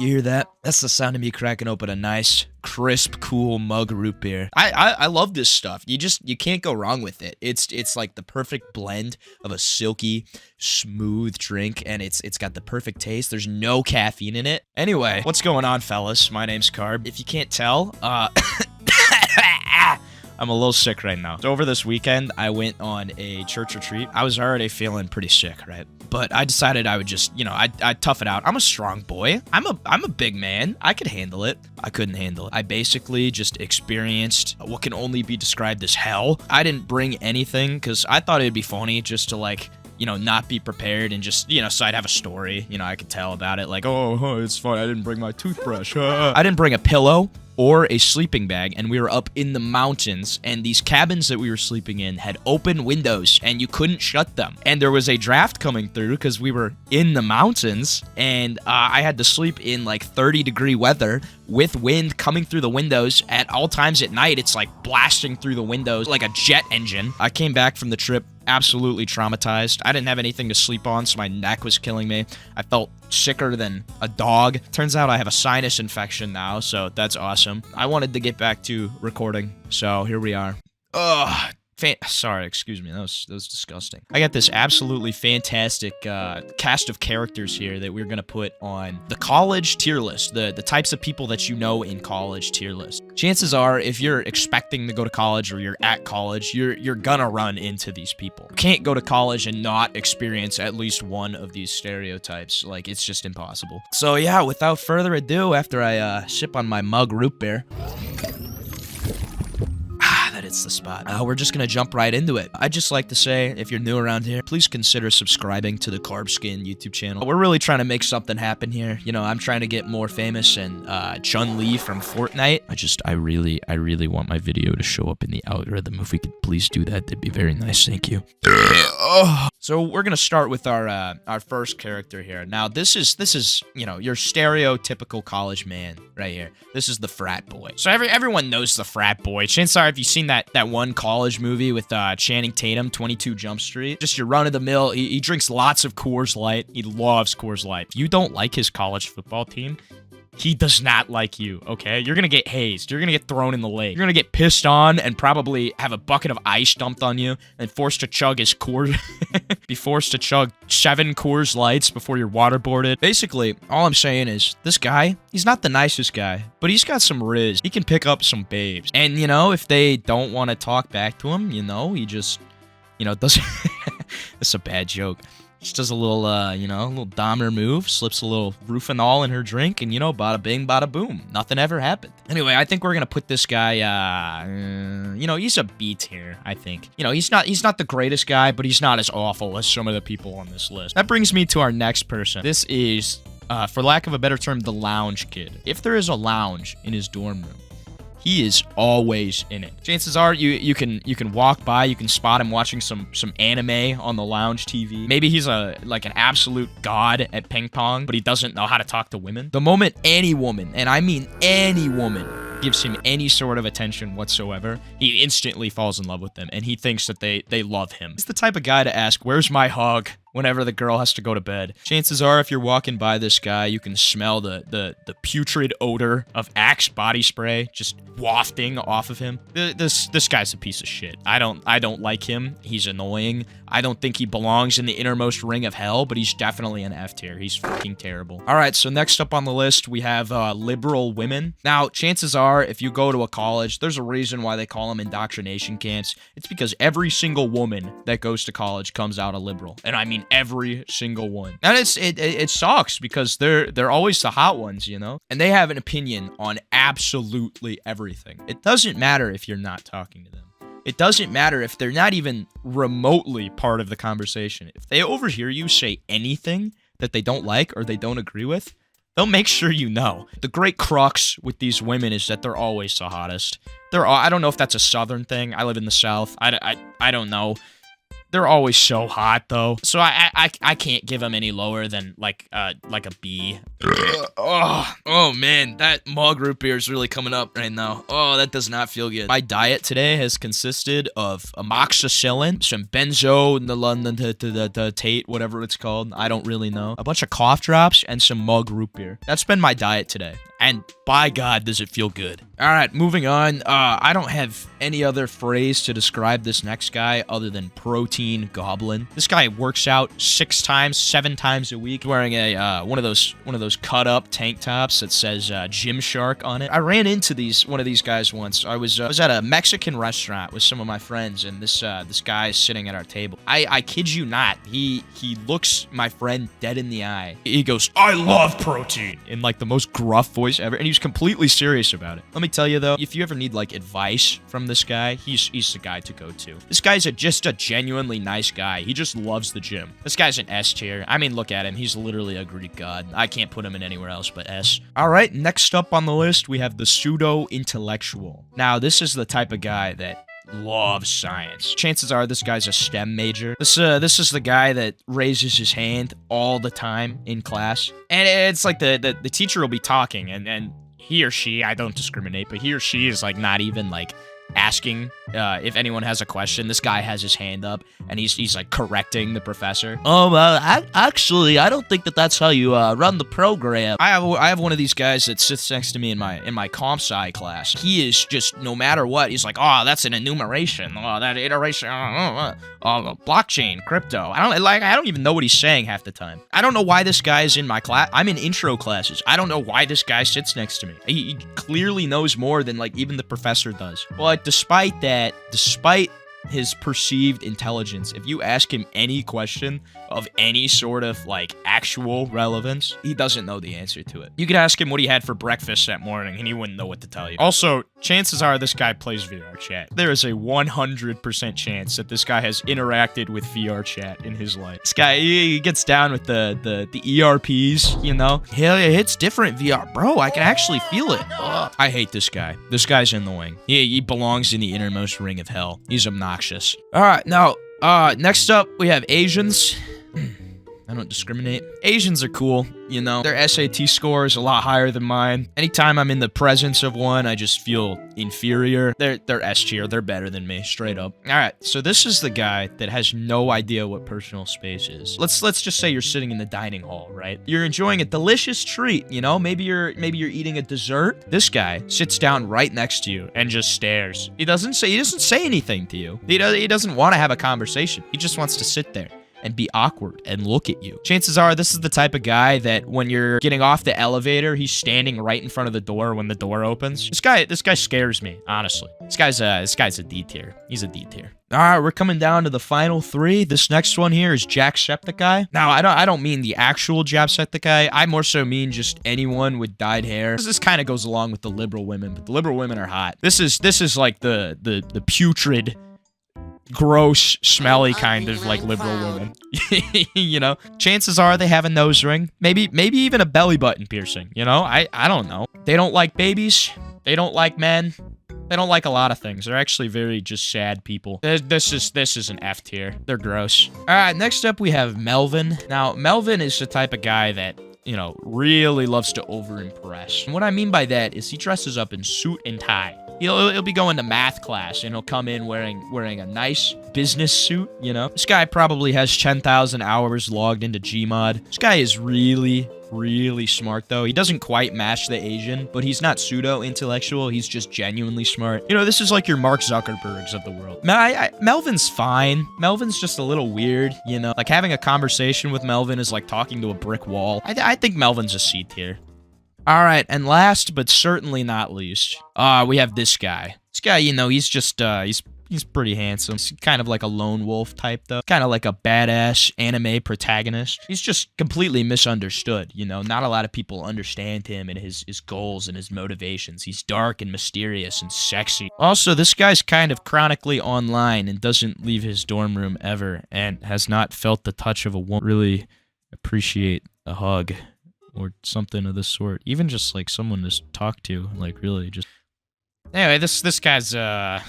You hear that? That's the sound of me cracking open a nice, crisp, cool mug root beer. I love this stuff. You can't go wrong with it. It's like the perfect blend of a silky, smooth drink, and it's got the perfect taste. There's no caffeine in it. Anyway, what's going on, fellas? My name's Carb. If you can't tell, I'm a little sick right now. So over this weekend, I went on a church retreat. I was already feeling pretty sick, right? But I decided I would just, I'd tough it out. I'm a strong boy. I'm a big man. I could handle it. I couldn't handle it. I basically just experienced what can only be described as hell. I didn't bring anything because I thought it'd be funny just to not be prepared and just, so I'd have a story, I could tell about it. Like, oh, it's fine. I didn't bring my toothbrush. I didn't bring a pillow or a sleeping bag, and we were up in the mountains, and these cabins that we were sleeping in had open windows, and you couldn't shut them. And there was a draft coming through because we were in the mountains, and I had to sleep in like 30-degree weather with wind coming through the windows at all times at night. It's like blasting through the windows like a jet engine. I came back from the trip absolutely traumatized. I didn't have anything to sleep on, so my neck was killing me. I felt sicker than a dog. Turns out I have a sinus infection now, so that's awesome. I wanted to get back to recording, so here we are. Ugh. Sorry, excuse me. That was disgusting. I got this absolutely fantastic cast of characters here that we're gonna put on the college tier list, the types of people that you know in college tier list. Chances are, if you're expecting to go to college or you're at college, you're gonna run into these people. You can't go to college and not experience at least one of these stereotypes. Like, it's just impossible. So yeah, without further ado, after I sip on my mug root beer, it's the spot. We're just gonna jump right into it. I'd just like to say, if you're new around here, please consider subscribing to the Carbskin YouTube channel. We're really trying to make something happen here. I'm trying to get more famous and Chun-Li from Fortnite. I really want my video to show up in the algorithm. If we could please do that, that'd be very nice. Thank you. So we're gonna start with our first character here. Now this is your stereotypical college man right here. This is the frat boy. So everyone knows the frat boy. Chances are, if you've seen that one college movie with Channing Tatum, 22 Jump Street, just your run-of-the-mill. He drinks lots of Coors Light. He loves Coors Light. If you don't like his college football team, he does not like you, okay? You're gonna get hazed. You're gonna get thrown in the lake. You're gonna get pissed on and probably have a bucket of ice dumped on you and forced to chug his Coors... be forced to chug 7 Coors Lights before you're waterboarded. Basically, all I'm saying is, this guy, he's not the nicest guy, but he's got some riz. He can pick up some babes. And, if they don't want to talk back to him, he just, does... That's a bad joke. Just does a little, little Dahmer move, slips a little Rufinol in her drink, and, bada bing, bada boom. Nothing ever happened. Anyway, I think we're gonna put this guy, he's a B tier, I think. He's not the greatest guy, but he's not as awful as some of the people on this list. That brings me to our next person. This is, for lack of a better term, the lounge kid. If there is a lounge in his dorm room, he is always in it. Chances are you can walk by, you can spot him watching some anime on the lounge TV. Maybe he's an absolute god at ping pong, but he doesn't know how to talk to women. The moment any woman, and I mean any woman, gives him any sort of attention whatsoever, he instantly falls in love with them, and he thinks that they love him. He's the type of guy to ask, "Where's my hug?" whenever the girl has to go to bed. Chances are, if you're walking by this guy, you can smell the putrid odor of Axe body spray just wafting off of him. This guy's a piece of shit. I don't like him. He's annoying. I don't think he belongs in the innermost ring of hell, but he's definitely an F tier. He's fucking terrible. All right, so next up on the list, we have liberal women. Now, chances are, if you go to a college, there's a reason why they call them indoctrination camps. It's because every single woman that goes to college comes out a liberal. And I mean every single one. And it sucks because they're always the hot ones, And they have an opinion on absolutely everything. It doesn't matter if you're not talking to them. It doesn't matter if they're not even remotely part of the conversation. If they overhear you say anything that they don't like or they don't agree with, they'll make sure you know. The great crux with these women is that they're always the hottest. I don't know if that's a southern thing. I live in the South. I don't know. They're always so hot though. So I can't give them any lower than like a B. Oh man, that mug root beer is really coming up right now. Oh, that does not feel good. My diet today has consisted of amoxicillin, some benzo, the Tate, whatever it's called. I don't really know. A bunch of cough drops and some mug root beer. That's been my diet today. And by God, does it feel good. All right, moving on. I don't have any other phrase to describe this next guy other than protein goblin. This guy works out 6 times, 7 times a week, wearing a one of those cut up tank tops that says Gymshark on it. I ran into one of these guys once. I was at a Mexican restaurant with some of my friends, and this guy is sitting at our table. I kid you not. He looks my friend dead in the eye. He goes, "I love protein," in like the most gruff voice ever, and he was completely serious about it. Let me tell you though, if you ever need like advice from this guy, he's the guy to go to. This guy's just a genuinely nice guy. He just loves the gym. This guy's an S tier. I mean, look at him. He's literally a Greek god. I can't put him in anywhere else but S. All right, next up on the list, we have the Pseudo Intellectual. Now, this is the type of guy that loves science. Chances are this guy's a STEM major. This is the guy that raises his hand all the time in class. And it's like the teacher will be talking and he or she, I don't discriminate, but he or she is like not even like asking if anyone has a question. This guy has his hand up and he's like correcting the professor. Actually, I don't think that's how you run the program. I have one of these guys that sits next to me in my comp sci class. He is just, no matter what, he's like, oh, that's an enumeration. Oh, that iteration. Blockchain, crypto. I don't even know what he's saying half the time. I don't know why this guy is in my class. I'm in intro classes. I don't know why this guy sits next to me. He clearly knows more than like even the professor does. But despite his perceived intelligence, if you ask him any question of any sort of like actual relevance, he doesn't know the answer to it. You could ask him what he had for breakfast that morning and he wouldn't know what to tell you. Also, chances are this guy plays VR chat. There is a 100% chance that this guy has interacted with VR chat in his life. This guy, he gets down with the ERPs, you know? Hell yeah, it's different VR. Bro, I can actually feel it. Ugh. I hate this guy. This guy's in the wing. He belongs in the innermost ring of hell. He's obnoxious. All right, now, next up, we have Asians. I don't discriminate. Asians are cool, you know. Their SAT score is a lot higher than mine. Anytime I'm in the presence of one, I just feel inferior. They're S tier. They're better than me, straight up. All right, so this is the guy that has no idea what personal space is. Let's just say you're sitting in the dining hall, right? You're enjoying a delicious treat, you know. Maybe you're eating a dessert. This guy sits down right next to you and just stares. He doesn't say anything to you. He doesn't want to have a conversation. He just wants to sit there and be awkward and look at you. Chances are this is the type of guy that when you're getting off the elevator, he's standing right in front of the door when the door opens. This guy scares me, honestly. This guy's a D tier. He's a D tier. All right, we're coming down to the final 3. This next one here is Jacksepticeye. Now, I don't mean the actual Jacksepticeye. I more so mean just anyone with dyed hair. This kind of goes along with the liberal women, but the liberal women are hot. This is like the putrid, gross, smelly kind of like liberal woman. You know, chances are they have a nose ring, maybe even a belly button piercing. You know, I don't know. They don't like babies. They don't like men. They don't like a lot of things. They're actually very just sad people. This is an F tier. They're gross. All right, next up we have Melvin. Now, Melvin is the type of guy that, you know, really loves to over-impress. And what I mean by that is he dresses up in suit and tie. He'll be going to math class and he'll come in wearing a nice business suit, you know? This guy probably has 10,000 hours logged into Gmod. This guy is really smart, though. He doesn't quite match the Asian, but he's not pseudo-intellectual. He's just genuinely smart. You know, this is like your Mark Zuckerbergs of the world. Melvin's fine. Melvin's just a little weird, you know? Like, having a conversation with Melvin is like talking to a brick wall. I think Melvin's a C tier. All right, and last but certainly not least, we have this guy. This guy, you know, he's just, he's pretty handsome. He's kind of like a lone wolf type, though. Kind of like a badass anime protagonist. He's just completely misunderstood, you know? Not a lot of people understand him and his goals and his motivations. He's dark and mysterious and sexy. Also, this guy's kind of chronically online and doesn't leave his dorm room ever and has not felt the touch of a woman. Really appreciate a hug or something of this sort. Even just like someone to talk to, like really just. Anyway, this guy's a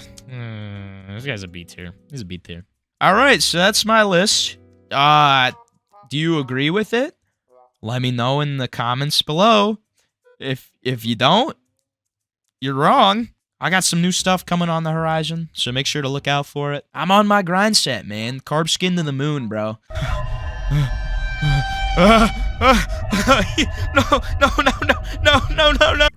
B tier. He's a B tier. All right, so that's my list. Do you agree with it? Let me know in the comments below. If you don't, you're wrong. I got some new stuff coming on the horizon, so make sure to look out for it. I'm on my grind set, man. Carbskin to the moon, bro. No, no, no, no, no, no, no.